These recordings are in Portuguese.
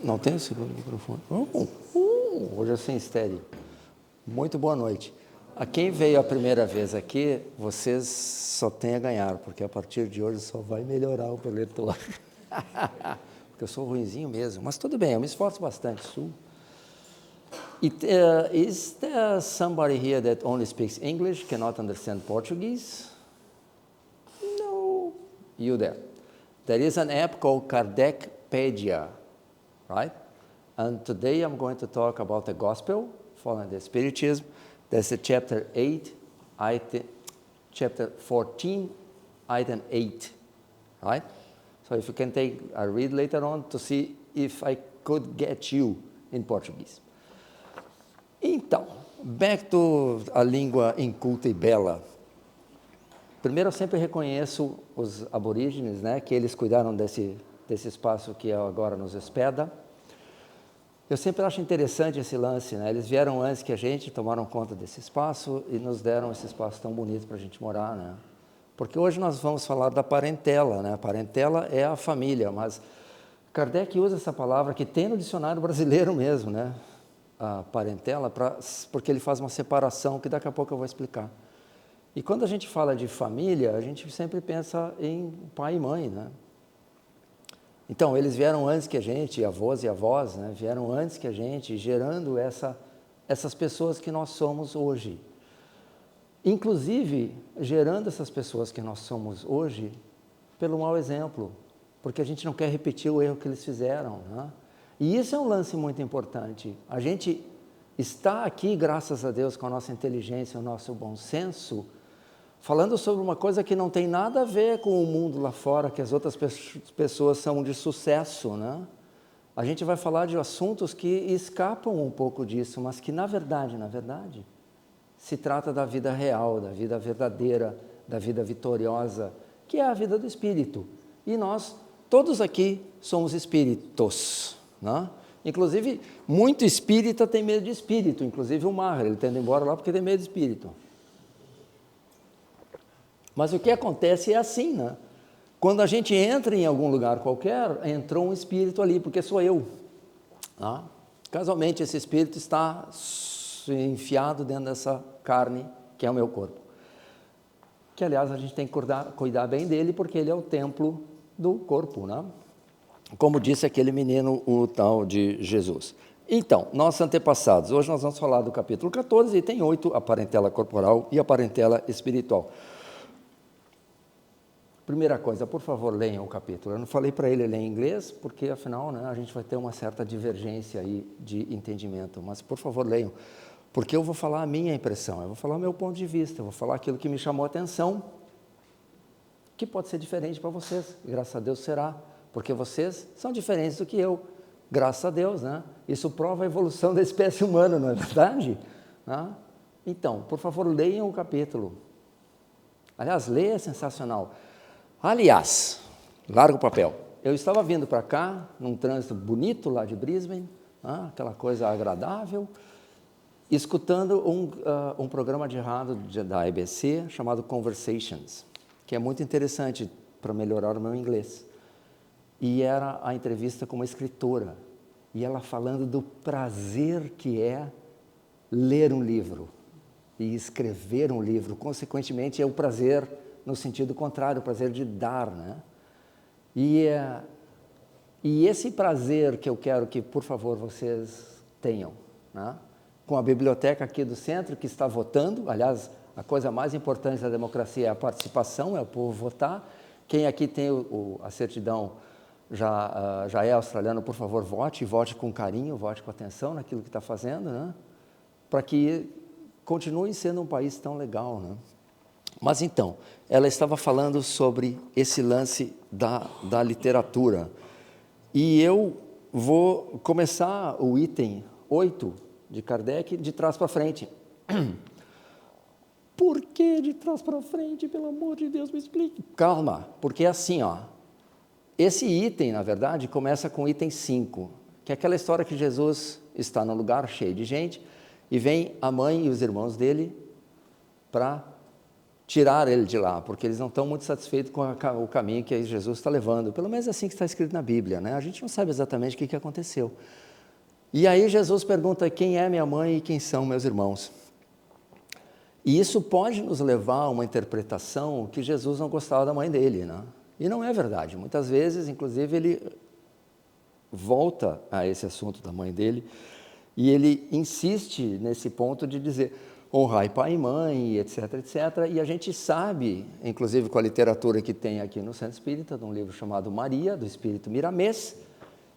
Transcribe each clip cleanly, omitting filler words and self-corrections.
Não tem o segundo microfone? Hoje é sem estéreo. Muito boa noite. A quem veio a primeira vez aqui, vocês só têm a ganhar, porque a partir de hoje só vai melhorar o preletor. Porque eu sou ruinzinho mesmo, mas tudo bem, eu me esforço bastante. Is there somebody here that only speaks English, cannot understand Portuguese? No. You there. There is an app called Kardecpedia, right? And today I'm going to talk about the gospel, following the Spiritism. That's the chapter 14, item 8, right? So if you can take a read later on to see if I could get you in Portuguese. Então, back to a língua inculta e bela. Primeiro, eu sempre reconheço os aborígenes, né, que eles cuidaram desse espaço que agora nos hospeda. Eu sempre acho interessante esse lance, né? Eles vieram antes que a gente, tomaram conta desse espaço e nos deram esse espaço tão bonito para a gente morar, né? Porque hoje nós vamos falar da parentela, né? A parentela é a família, mas Kardec usa essa palavra que tem no dicionário brasileiro mesmo, né? A parentela, porque ele faz uma separação que daqui a pouco eu vou explicar. E quando a gente fala de família, a gente sempre pensa em pai e mãe, né? Então, eles vieram antes que a gente, avós e avós, né? Vieram antes que a gente, gerando essas pessoas que nós somos hoje. Inclusive, gerando essas pessoas que nós somos hoje pelo mau exemplo, porque a gente não quer repetir o erro que eles fizeram, né? E isso é um lance muito importante. A gente está aqui, graças a Deus, com a nossa inteligência, o nosso bom senso, falando sobre uma coisa que não tem nada a ver com o mundo lá fora, que as outras pessoas são de sucesso, né? A gente vai falar de assuntos que escapam um pouco disso, mas que, na verdade, se trata da vida real, da vida verdadeira, da vida vitoriosa, que é a vida do espírito. E nós, todos aqui, somos espíritos, né? Inclusive, muito espírita tem medo de espírito, inclusive o Maher, ele está indo embora lá porque tem medo de espírito. Mas o que acontece é assim, né? Quando a gente entra em algum lugar qualquer, entrou um espírito ali, porque sou eu. Tá? Casualmente, esse espírito está enfiado dentro dessa carne, que é o meu corpo. Que, aliás, a gente tem que cuidar bem dele, porque ele é o templo do corpo, né? Como disse aquele menino, o tal de Jesus. Então, nossos antepassados. Hoje nós vamos falar do capítulo 14, item 8, a parentela corporal e a parentela espiritual. Primeira coisa, por favor, leiam o capítulo. Eu não falei para ele ler em inglês, porque, afinal, né, a gente vai ter uma certa divergência aí de entendimento. Mas, por favor, leiam, porque eu vou falar a minha impressão, eu vou falar o meu ponto de vista, eu vou falar aquilo que me chamou a atenção, que pode ser diferente para vocês, e graças a Deus será, porque vocês são diferentes do que eu, graças a Deus, né? Isso prova a evolução da espécie humana, não é verdade? Né? Então, por favor, leiam o capítulo. Aliás, leia, é sensacional. Aliás, larga o papel. Eu estava vindo para cá, num trânsito bonito lá de Brisbane, aquela coisa agradável, escutando um programa de rádio da ABC chamado Conversations, que é muito interessante para melhorar o meu inglês. E era a entrevista com uma escritora, e ela falando do prazer que é ler um livro e escrever um livro. Consequentemente, é o prazer no sentido contrário, o prazer de dar, né? E esse prazer que eu quero que, por favor, vocês tenham, né? Com a biblioteca aqui do centro, que está votando, aliás, a coisa mais importante da democracia é a participação, é o povo votar. Quem aqui tem a certidão já é australiano, por favor, vote com carinho, vote com atenção naquilo que está fazendo, né? Para que continue sendo um país tão legal, né? Mas então, ela estava falando sobre esse lance da literatura. E eu vou começar o item 8 de Kardec de trás para frente. Por que de trás para frente? Pelo amor de Deus, me explique. Calma, porque é assim, ó. Esse item, na verdade, começa com o item 5, que é aquela história que Jesus está num lugar cheio de gente e vem a mãe e os irmãos dele para tirar ele de lá, porque eles não estão muito satisfeitos com o caminho que Jesus está levando. Pelo menos é assim que está escrito na Bíblia, né? A gente não sabe exatamente o que aconteceu. E aí Jesus pergunta: quem é minha mãe e quem são meus irmãos? E isso pode nos levar a uma interpretação que Jesus não gostava da mãe dele, né? E não é verdade. Muitas vezes, inclusive, ele volta a esse assunto da mãe dele e ele insiste nesse ponto de dizer: honrai pai e mãe, etc, etc. E a gente sabe, inclusive com a literatura que tem aqui no Centro Espírita, de um livro chamado Maria, do Espírito Miramês,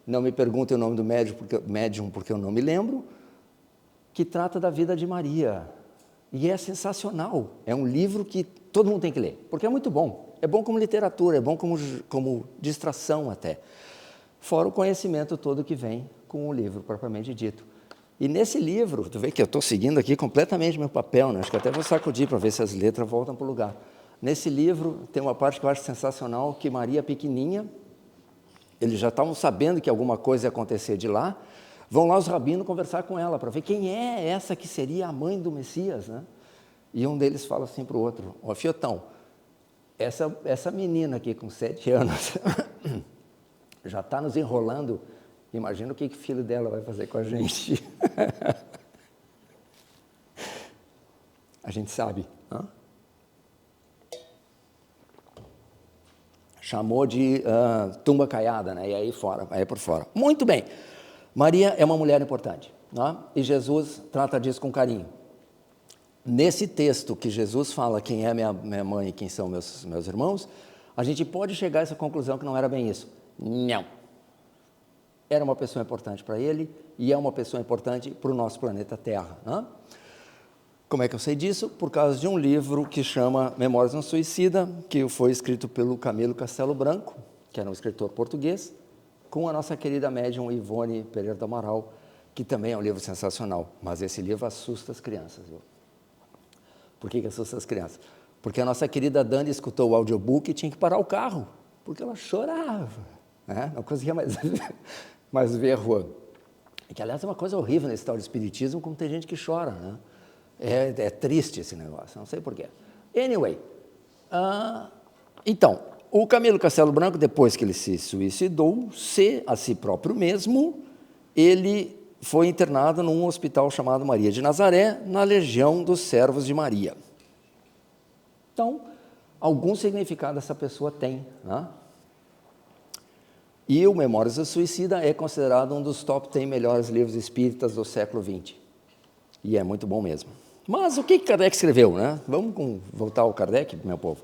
não me perguntem o nome do médium porque eu não me lembro, que trata da vida de Maria. E é sensacional, é um livro que todo mundo tem que ler, porque é muito bom. É bom como literatura, é bom como distração até. Fora o conhecimento todo que vem com o livro propriamente dito. E nesse livro, tu vê que eu estou seguindo aqui completamente meu papel, né? Acho que até vou sacudir para ver se as letras voltam para o lugar. Nesse livro tem uma parte que eu acho sensacional, que Maria pequenininha, eles já estavam sabendo que alguma coisa ia acontecer de lá, vão lá os rabinos conversar com ela, para ver quem é essa que seria a mãe do Messias, né? E um deles fala assim para o outro: ó, Fiotão, essa menina aqui com 7 anos já está nos enrolando. Imagina o que o filho dela vai fazer com a gente. A gente sabe. Hein? Chamou de tumba caiada, né? E aí por fora. Muito bem. Maria é uma mulher importante, né? E Jesus trata disso com carinho. Nesse texto que Jesus fala quem é minha mãe e quem são meus irmãos, a gente pode chegar a essa conclusão que não era bem isso. Não. Era uma pessoa importante para ele e é uma pessoa importante para o nosso planeta Terra, né? Como é que eu sei disso? Por causa de um livro que chama Memórias de um Suicida, que foi escrito pelo Camilo Castelo Branco, que era um escritor português, com a nossa querida médium Ivone Pereira do Amaral, que também é um livro sensacional, mas esse livro assusta as crianças. Viu? Por que assusta as crianças? Porque a nossa querida Dani escutou o audiobook e tinha que parar o carro, porque ela chorava, né? Não conseguia mais ver a rua. Que, aliás, é uma coisa horrível nesse tal de espiritismo, como tem gente que chora, né? É triste esse negócio, não sei porquê. Anyway, então, o Camilo Castelo Branco, depois que ele se suicidou, a si próprio mesmo, ele foi internado num hospital chamado Maria de Nazaré, na Legião dos Servos de Maria. Então, algum significado essa pessoa tem, né? E o Memórias do Suicida é considerado um dos top 10 melhores livros espíritas do século XX. E é muito bom mesmo. Mas o que Kardec escreveu, né? Vamos voltar ao Kardec, meu povo.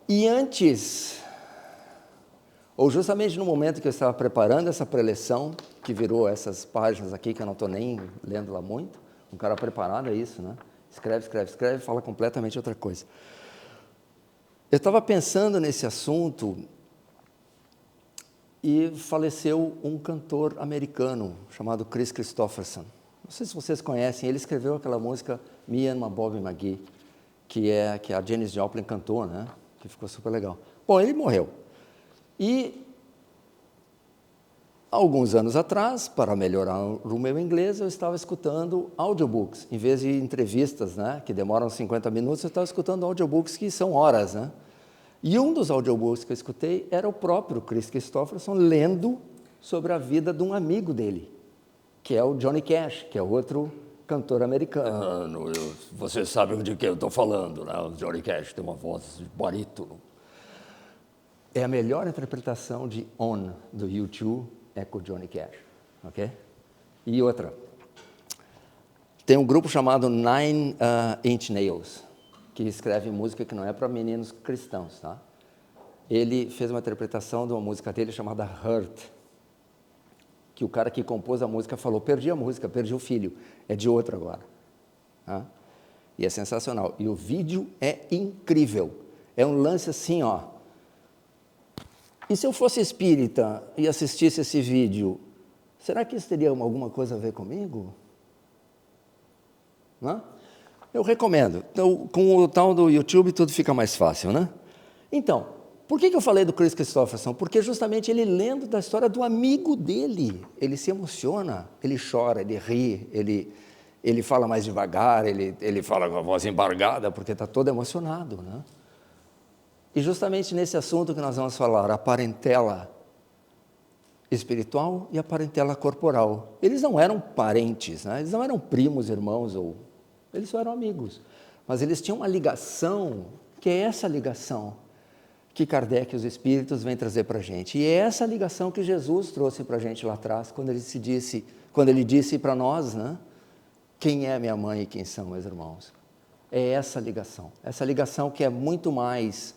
E antes, ou justamente no momento que eu estava preparando essa preleção, que virou essas páginas aqui, que eu não estou nem lendo lá muito, um cara preparado é isso, né? Escreve, fala completamente outra coisa. Eu estava pensando nesse assunto e faleceu um cantor americano chamado Kris Kristofferson. Não sei se vocês conhecem, ele escreveu aquela música Me and My Bobby McGee, que a Janis Joplin cantou, né? Que ficou super legal. Bom, ele morreu. E alguns anos atrás, para melhorar o meu inglês, eu estava escutando audiobooks, em vez de entrevistas, né, que demoram 50 minutos, eu estava escutando audiobooks que são horas, né? E um dos audiobooks que eu escutei era o próprio Kris Kristofferson lendo sobre a vida de um amigo dele, que é o Johnny Cash, que é outro cantor americano. Você sabe de que eu estou falando, né? O Johnny Cash tem uma voz de barítono. É a melhor interpretação de On, do U2, é com o Johnny Cash, ok? E outra, tem um grupo chamado Nine Inch Nails, que escreve música que não é para meninos cristãos, tá? Ele fez uma interpretação de uma música dele chamada Hurt, que o cara que compôs a música falou: perdi a música, perdi o filho, é de outro agora. Tá? E é sensacional. E o vídeo é incrível. É um lance assim, ó. E se eu fosse espírita e assistisse esse vídeo, será que isso teria alguma coisa a ver comigo? Não? Eu recomendo. Então, com o tal do YouTube tudo fica mais fácil, né? Então, por que eu falei do Kris Kristofferson? Porque justamente ele lendo da história do amigo dele, ele se emociona, ele chora, ele ri, ele fala mais devagar, ele fala com a voz embargada, porque está todo emocionado, né? E justamente nesse assunto que nós vamos falar, a parentela espiritual e a parentela corporal. Eles não eram parentes, né? Eles não eram primos, irmãos, eles só eram amigos. Mas eles tinham uma ligação, que é essa ligação que Kardec e os Espíritos vêm trazer para a gente. E é essa ligação que Jesus trouxe para a gente lá atrás, quando ele disse para nós, né? Quem é minha mãe e quem são meus irmãos? É essa ligação que é muito mais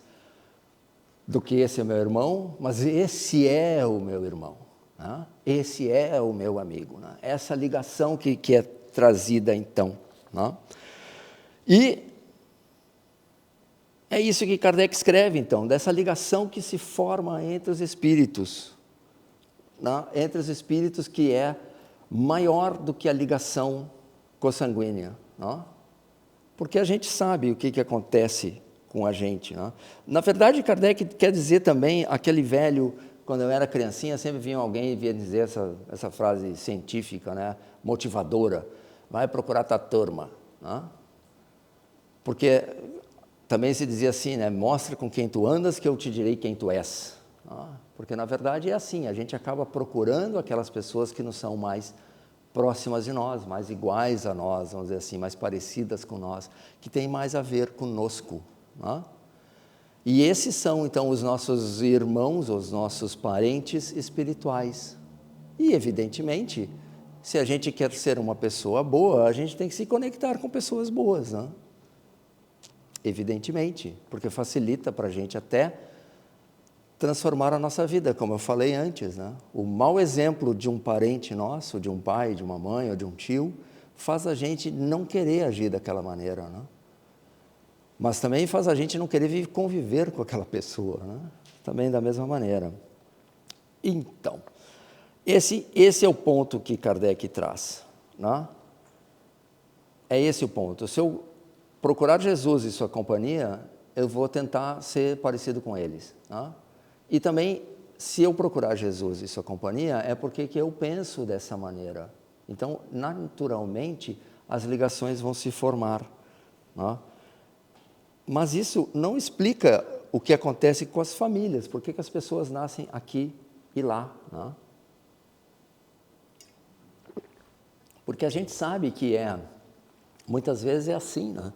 do que esse é meu irmão, mas esse é o meu irmão, né? Esse é o meu amigo, né? Essa ligação que é trazida então, né? E é isso que Kardec escreve então, dessa ligação que se forma entre os espíritos, né? Entre os espíritos, que é maior do que a ligação consanguínea, né? Porque a gente sabe o que acontece com a gente, né? Na verdade, Kardec quer dizer também, aquele velho, quando eu era criancinha, sempre vinha alguém e vinha dizer essa frase científica, né? Motivadora, vai procurar tua turma, né? Porque também se dizia assim, né? Mostra com quem tu andas que eu te direi quem tu és, né? Porque na verdade é assim, a gente acaba procurando aquelas pessoas que nos são mais próximas de nós, mais iguais a nós, vamos dizer assim, mais parecidas com nós, que têm mais a ver conosco, né? E esses são então os nossos irmãos, os nossos parentes espirituais. E evidentemente, se a gente quer ser uma pessoa boa, a gente tem que se conectar com pessoas boas, né? Evidentemente, porque facilita para a gente até transformar a nossa vida, como eu falei antes, né? O mau exemplo de um parente nosso, de um pai, de uma mãe ou de um tio, faz a gente não querer agir daquela maneira, né? Mas também faz a gente não querer conviver com aquela pessoa, né? Também da mesma maneira. Então, esse é o ponto que Kardec traz, né? É esse o ponto. Se eu procurar Jesus e sua companhia, eu vou tentar ser parecido com eles, né? E também, se eu procurar Jesus e sua companhia, é porque que eu penso dessa maneira. Então, naturalmente, as ligações vão se formar, né? Mas isso não explica o que acontece com as famílias, por que as pessoas nascem aqui e lá, né? Porque a gente sabe que muitas vezes é assim, né?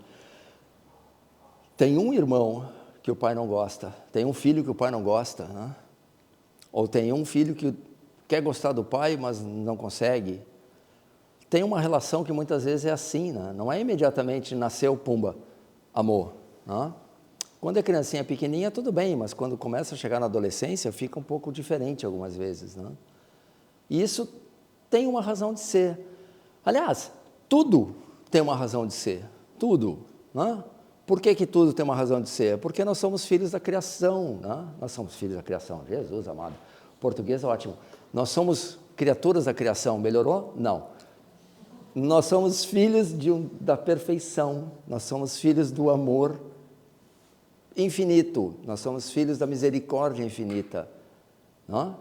Tem um irmão que o pai não gosta, tem um filho que o pai não gosta, né? Ou tem um filho que quer gostar do pai, mas não consegue. Tem uma relação que muitas vezes é assim, né? Não é imediatamente nasceu, pumba, amor, né? Quando a criancinha é pequenininha, tudo bem, mas quando começa a chegar na adolescência, fica um pouco diferente algumas vezes, né? E isso tem uma razão de ser. Aliás, tudo tem uma razão de ser, tudo, né? Por que tudo tem uma razão de ser? Porque nós somos filhos da criação, né? Nós somos filhos da criação, Jesus amado. Português é ótimo. Nós somos criaturas da criação, melhorou? Não. Nós somos filhos da perfeição, nós somos filhos do amor infinito, nós somos filhos da misericórdia infinita, não?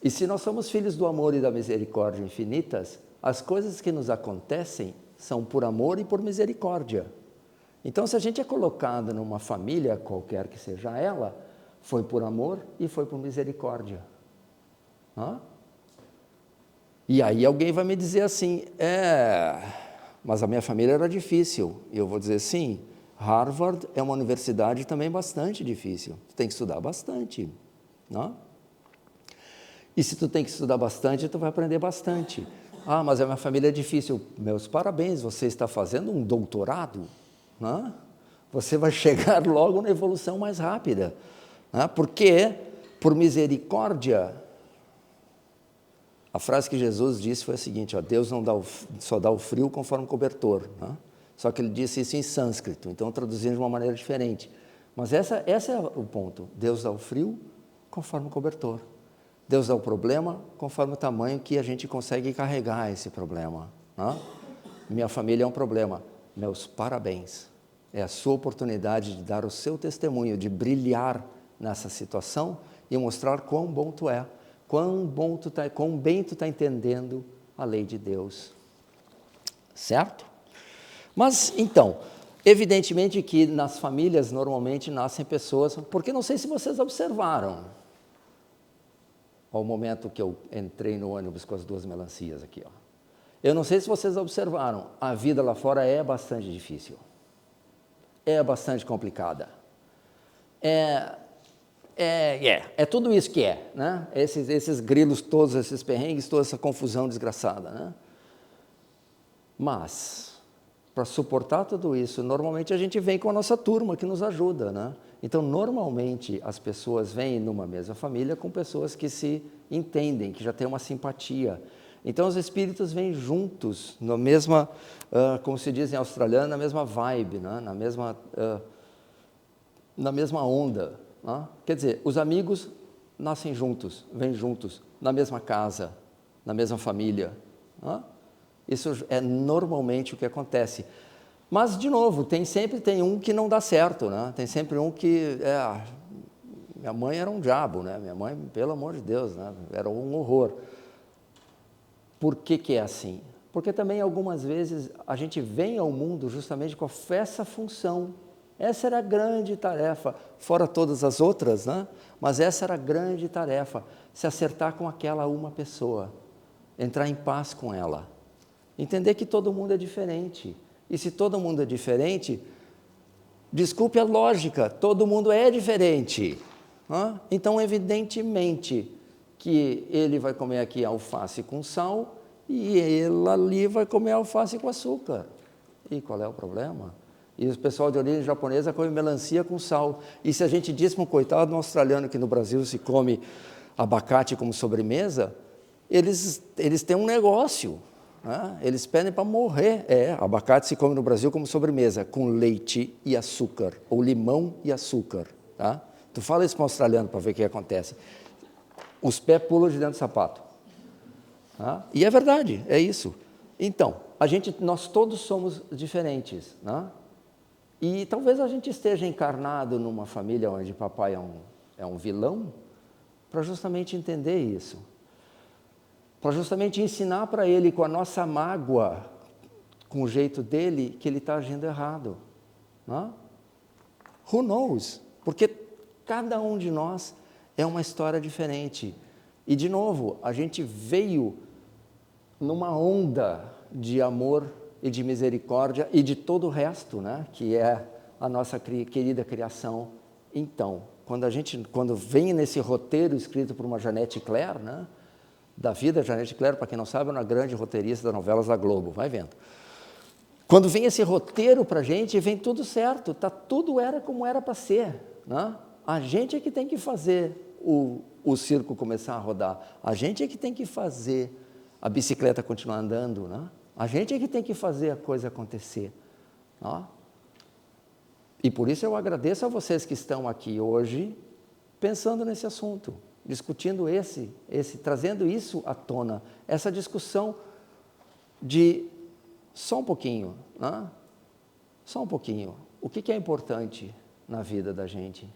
E se nós somos filhos do amor e da misericórdia infinitas, as coisas que nos acontecem são por amor e por misericórdia. Então, se a gente é colocado numa família, qualquer que seja ela, foi por amor e foi por misericórdia, não? E aí alguém vai me dizer assim, mas a minha família era difícil. E eu vou dizer, sim, Harvard é uma universidade também bastante difícil. Tu tem que estudar bastante, não? E se tu tem que estudar bastante, tu vai aprender bastante. Ah, mas a minha família é difícil. Meus parabéns, você está fazendo um doutorado, não? Você vai chegar logo na evolução mais rápida, não? Porque, por misericórdia, a frase que Jesus disse foi a seguinte, ó, Deus não só dá o frio conforme o cobertor, né? Só que ele disse isso em sânscrito, então traduzindo de uma maneira diferente. Mas esse é o ponto, Deus dá o frio conforme o cobertor. Deus dá o problema conforme o tamanho que a gente consegue carregar esse problema, né? Minha família é um problema, meus parabéns. É a sua oportunidade de dar o seu testemunho, de brilhar nessa situação e mostrar quão bom tu é. Quão bem tu está entendendo a lei de Deus. certo? Mas, então, evidentemente que nas famílias normalmente nascem pessoas, porque não sei se vocês observaram, ao momento que eu entrei no ônibus com as 2 melancias aqui, ó. Eu não sei se vocês observaram, a vida lá fora é bastante difícil, é bastante complicada, é tudo isso que é, né? Esses grilos todos, esses perrengues, toda essa confusão desgraçada, né? Mas, para suportar tudo isso, normalmente a gente vem com a nossa turma que nos ajuda, né? Então, normalmente, as pessoas vêm numa mesma família com pessoas que se entendem, que já têm uma simpatia. Então, os espíritos vêm juntos, na mesma, como se diz em australiano, na mesma vibe, né? na mesma onda. Né? Quer dizer, os amigos nascem juntos, vêm juntos, na mesma casa, na mesma família. Né? Isso é normalmente o que acontece. Mas, de novo, sempre tem um que não dá certo, né? Tem sempre um que... minha mãe era um diabo, né? Minha mãe, pelo amor de Deus, né? Era um horror. Por que é assim? Porque também, algumas vezes, a gente vem ao mundo justamente com essa função. Essa era a grande tarefa, fora todas as outras, né? Mas essa era a grande tarefa, se acertar com aquela uma pessoa, entrar em paz com ela. Entender que todo mundo é diferente. E se todo mundo é diferente, desculpe a lógica, todo mundo é diferente. Então, evidentemente, que ele vai comer aqui alface com sal e ela ali vai comer alface com açúcar. E qual é o problema? E o pessoal de origem japonesa come melancia com sal. E se a gente diz para um coitado no australiano que no Brasil se come abacate como sobremesa, eles têm um negócio. Eles pedem para morrer. Abacate se come no Brasil como sobremesa, com leite e açúcar, ou limão e açúcar. Tá? Tu fala isso para um australiano para ver o que acontece. Os pés pulam de dentro do sapato. Tá? E é verdade, é isso. Então, nós todos somos diferentes. Né? E talvez a gente esteja encarnado numa família onde papai é um vilão, para justamente entender isso. Para justamente ensinar para ele, com a nossa mágoa, com o jeito dele, que ele está agindo errado. Não? Who knows? Porque cada um de nós é uma história diferente. E, de novo, a gente veio numa onda de amor e de misericórdia e de todo o resto, né? Que é a nossa querida criação. Então, quando vem nesse roteiro escrito por uma Jeanette Claire, né? Da vida, Jeanette Claire, para quem não sabe, é uma grande roteirista das novelas da Globo, vai vendo. Quando vem esse roteiro para a gente, vem tudo certo, tudo era como era para ser. Né? A gente é que tem que fazer o circo começar a rodar, a gente é que tem que fazer a bicicleta continuar andando, né? A gente é que tem que fazer a coisa acontecer. Né? E por isso eu agradeço a vocês que estão aqui hoje, pensando nesse assunto, discutindo trazendo isso à tona, essa discussão de só um pouquinho, né? Só um pouquinho. O que é importante na vida da gente?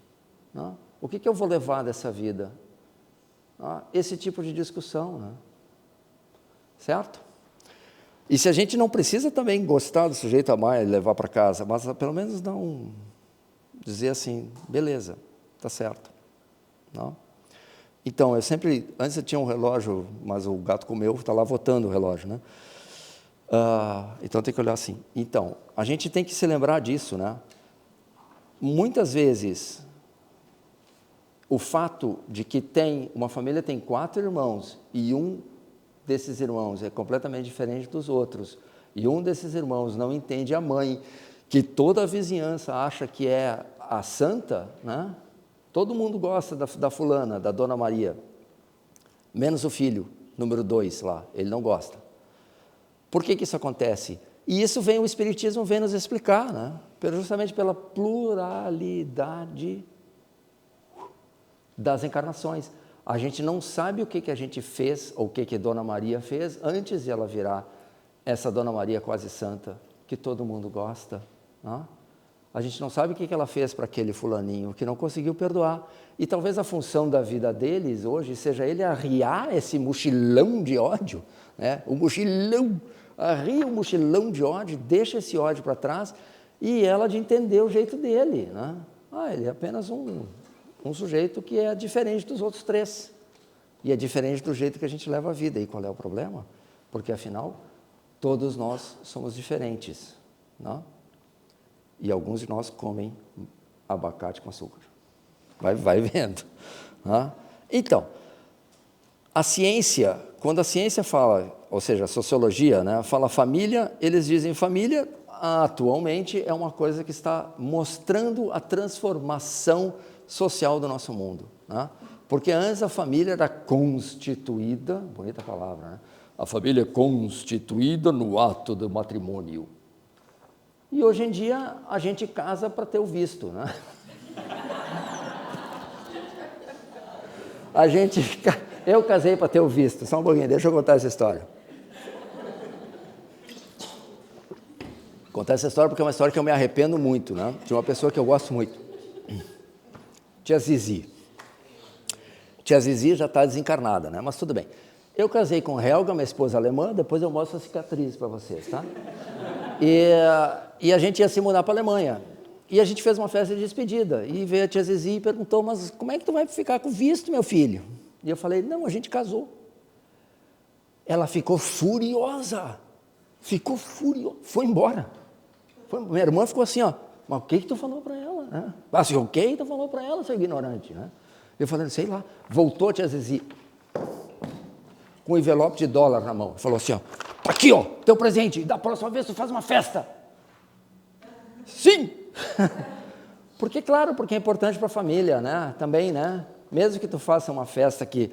Né? O que eu vou levar dessa vida? Esse tipo de discussão, né? Certo? E se a gente não precisa também gostar do sujeito amar e levar para casa, mas pelo menos não dizer assim, beleza, está certo. Não? Então, antes eu tinha um relógio, mas o gato comeu, está lá votando o relógio, né? Então tem que olhar assim. Então, a gente tem que se lembrar disso, né? Muitas vezes, o fato de que uma família tem 4 irmãos e um desses irmãos é completamente diferente dos outros, e um desses irmãos não entende a mãe, que toda a vizinhança acha que é a santa, né? Todo mundo gosta da fulana, da Dona Maria, menos o filho, número 2 lá, ele não gosta. Por que isso acontece? E isso o Espiritismo vem nos explicar, né? Justamente pela pluralidade das encarnações. A gente não sabe o que a gente fez, ou o que Dona Maria fez, antes de ela virar essa Dona Maria quase santa, que todo mundo gosta. Né? A gente não sabe o que ela fez para aquele fulaninho, que não conseguiu perdoar. E talvez a função da vida deles hoje seja ele arriar esse mochilão de ódio, né? O mochilão arria um mochilão de ódio, deixa esse ódio para trás, e ela de entender o jeito dele, né? Ele é apenas um sujeito que é diferente dos outros 3, e é diferente do jeito que a gente leva a vida. E qual é o problema? Porque, afinal, todos nós somos diferentes, né? E alguns de nós comem abacate com açúcar. Vai vendo. Né? Então, a ciência, quando a ciência fala, ou seja, a sociologia, né, fala família, eles dizem família, atualmente é uma coisa que está mostrando a transformação social do nosso mundo. Né? Porque antes a família era constituída, bonita palavra, né? A família é constituída no ato do matrimônio. E hoje em dia a gente casa para ter o visto, né? Eu casei para ter o visto. Só um pouquinho, deixa eu contar essa história. Contar essa história porque é uma história que eu me arrependo muito, né? De uma pessoa que eu gosto muito. Tia Zizi. Tia Zizi já está desencarnada, né? Mas tudo bem. Eu casei com Helga, minha esposa alemã, depois eu mostro a cicatriz para vocês, tá? E a gente ia se mudar para a Alemanha. E a gente fez uma festa de despedida. E veio a tia Zizi e perguntou, mas como é que tu vai ficar com visto, meu filho? E eu falei, não, a gente casou. Ela ficou furiosa. Ficou furiosa. Foi embora. Minha irmã ficou assim, ó. Mas o que tu falou para ela? Né? Assim, o que tu falou para ela, seu ignorante? Né? Eu falei, sei lá. Voltou a tia Zizi com um envelope de dólar na mão. Falou assim, ó. Tá aqui, ó, teu presente. E da próxima vez tu faz uma festa. Sim! Porque, claro, porque é importante para a família, né? Também, né? Mesmo que tu faça uma festa que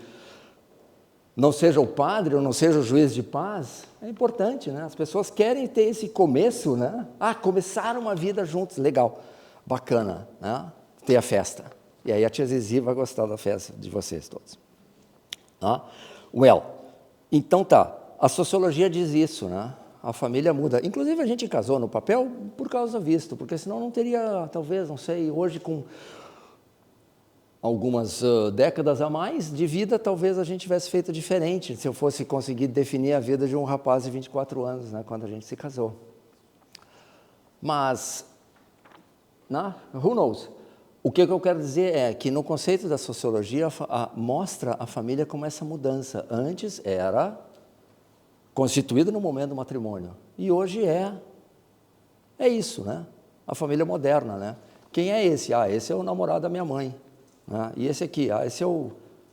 não seja o padre ou não seja o juiz de paz, é importante, né? As pessoas querem ter esse começo, né? Começaram uma vida juntos, legal, bacana, né? Ter a festa. E aí a tia Zizi vai gostar da festa de vocês todos. Então tá, a sociologia diz isso, né? A família muda. Inclusive, a gente casou no papel por causa do visto, porque senão não teria, talvez, não sei, hoje com algumas décadas a mais de vida, talvez a gente tivesse feito diferente, se eu fosse conseguir definir a vida de um rapaz de 24 anos, né, quando a gente se casou. Mas, who knows? O que eu quero dizer é que no conceito da sociologia mostra a família como essa mudança. Antes era constituída no momento do matrimônio. E hoje é isso, né? A família moderna, né? Quem é esse? Esse é o namorado da minha mãe. Né? E esse aqui? Esse é o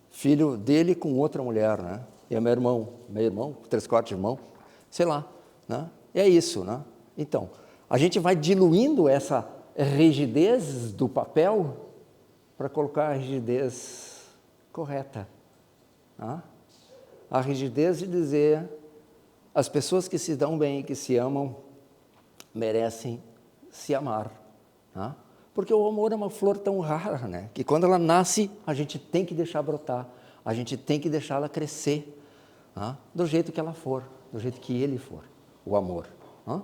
filho dele com outra mulher, né? E é meu irmão, 3/4 irmão, sei lá, né? E é isso, né? Então, a gente vai diluindo essa rigidez do papel para colocar a rigidez correta. Né? A rigidez de dizer as pessoas que se dão bem, que se amam, merecem se amar. Né? Porque o amor é uma flor tão rara, né? Que quando ela nasce, a gente tem que deixar brotar, a gente tem que deixá-la crescer, né? Do jeito que ela for, do jeito que ele for, o amor. Né?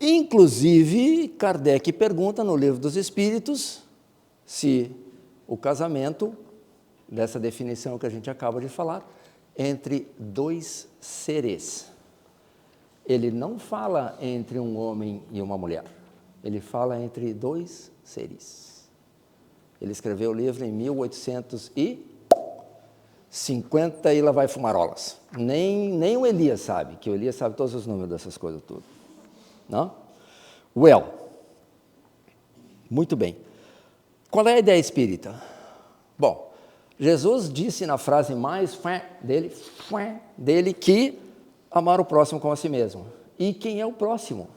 Inclusive, Kardec pergunta no Livro dos Espíritos se o casamento, dessa definição que a gente acaba de falar, entre 2 seres. Ele não fala entre um homem e uma mulher. Ele fala entre 2 seres. Ele escreveu o livro em 1850 e lá vai fumarolas. Nem o Elias sabe, que o Elias sabe todos os números dessas coisas tudo. Não? Muito bem. Qual é a ideia espírita? Bom, Jesus disse na frase mais dele que amar o próximo como a si mesmo. E quem é o próximo?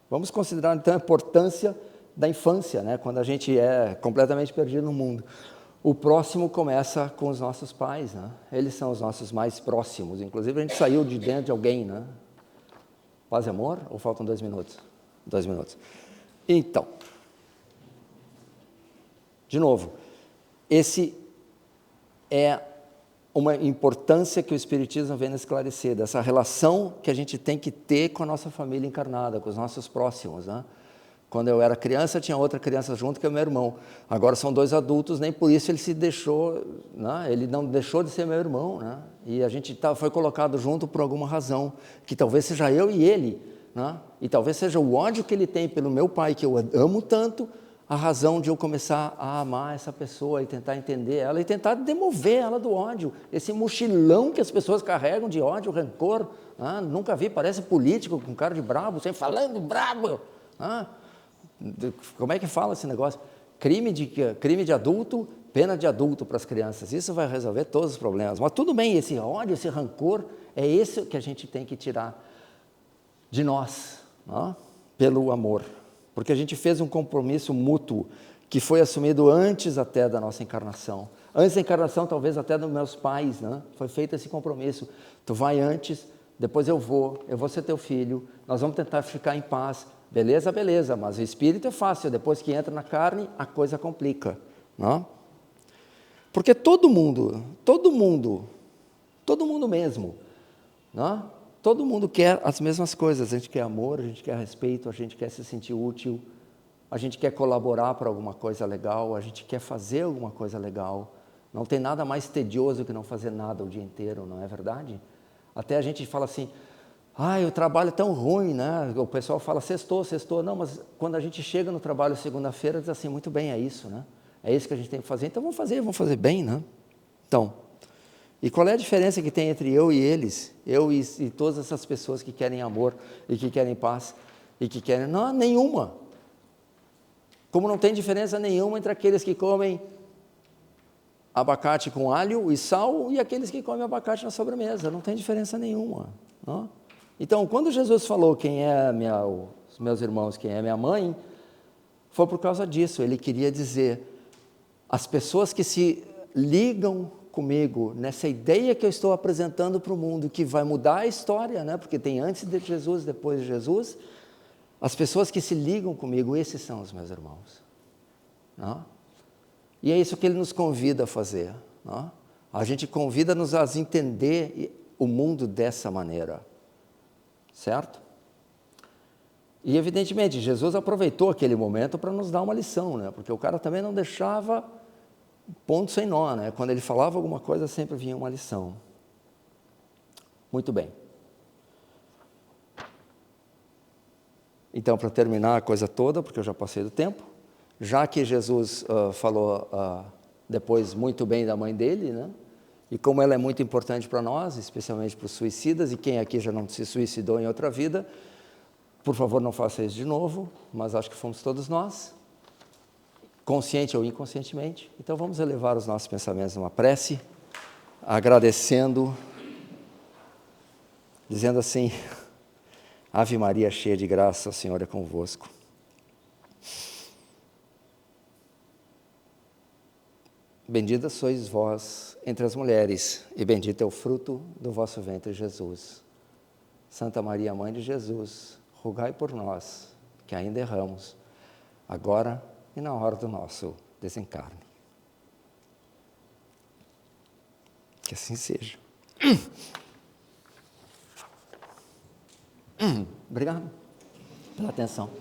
Vamos considerar então a importância da infância, né? Quando a gente é completamente perdido no mundo. O próximo começa com os nossos pais, né? Eles são os nossos mais próximos. Inclusive, a gente saiu de dentro de alguém, né? Paz e amor? Ou faltam 2 minutos? 2 minutos. Então, de novo, esse é uma importância que o Espiritismo vem esclarecer, dessa relação que a gente tem que ter com a nossa família encarnada, com os nossos próximos, né? Quando eu era criança, tinha outra criança junto, que é o meu irmão. Agora são 2 adultos, nem por isso ele se deixou, né? Ele não deixou de ser meu irmão, né? E a gente foi colocado junto por alguma razão, que talvez seja eu e ele, né? E talvez seja o ódio que ele tem pelo meu pai, que eu amo tanto, a razão de eu começar a amar essa pessoa e tentar entender ela e tentar demover ela do ódio. Esse mochilão que as pessoas carregam de ódio, rancor, nunca vi, parece político com cara de brabo, sempre falando brabo. Como é que fala esse negócio? Crime de adulto, pena de adulto para as crianças. Isso vai resolver todos os problemas. Mas tudo bem, esse ódio, esse rancor, é esse que a gente tem que tirar de nós, pelo amor. Porque a gente fez um compromisso mútuo que foi assumido antes até da nossa encarnação. Antes da encarnação, talvez até dos meus pais, né? Foi feito esse compromisso. Tu vai antes, depois eu vou ser teu filho, nós vamos tentar ficar em paz. Beleza, beleza, mas o espírito é fácil, depois que entra na carne, a coisa complica. Não? Porque todo mundo mesmo, não? Todo mundo quer as mesmas coisas, a gente quer amor, a gente quer respeito, a gente quer se sentir útil, a gente quer colaborar para alguma coisa legal, a gente quer fazer alguma coisa legal. Não tem nada mais tedioso que não fazer nada o dia inteiro, não é verdade? Até a gente fala assim, o trabalho é tão ruim, né? O pessoal fala, sextou. Não, mas quando a gente chega no trabalho segunda-feira, diz assim, muito bem, é isso, né? É isso que a gente tem que fazer, então vamos fazer bem, né? Então, e qual é a diferença que tem entre eu e eles? Eu e todas essas pessoas que querem amor e que querem paz e que querem... Não, nenhuma. Como não tem diferença nenhuma entre aqueles que comem abacate com alho e sal e aqueles que comem abacate na sobremesa. Não tem diferença nenhuma. Não? Então, quando Jesus falou quem é os meus irmãos, quem é minha mãe, foi por causa disso. Ele queria dizer, as pessoas que se ligam comigo, nessa ideia que eu estou apresentando para o mundo, que vai mudar a história, né? Porque tem antes de Jesus, depois de Jesus, as pessoas que se ligam comigo, esses são os meus irmãos. Não? E é isso que ele nos convida a fazer. Não? A gente convida-nos a entender o mundo dessa maneira. Certo? E evidentemente, Jesus aproveitou aquele momento para nos dar uma lição, né? Porque o cara também não deixava ponto sem nó, né? Quando ele falava alguma coisa, sempre vinha uma lição. Muito bem. Então, para terminar a coisa toda, porque eu já passei do tempo, já que Jesus falou depois muito bem da mãe dele, né? E como ela é muito importante para nós, especialmente para os suicidas, e quem aqui já não se suicidou em outra vida, por favor, não faça isso de novo, mas acho que fomos todos nós, consciente ou inconscientemente. Então vamos elevar os nossos pensamentos numa prece, agradecendo, dizendo assim, Ave Maria, cheia de graça, o Senhor é convosco. Bendita sois vós entre as mulheres, e bendito é o fruto do vosso ventre, Jesus. Santa Maria, Mãe de Jesus, rogai por nós, que ainda erramos, agora e na hora do nosso desencarne. Que assim seja. Obrigado pela atenção.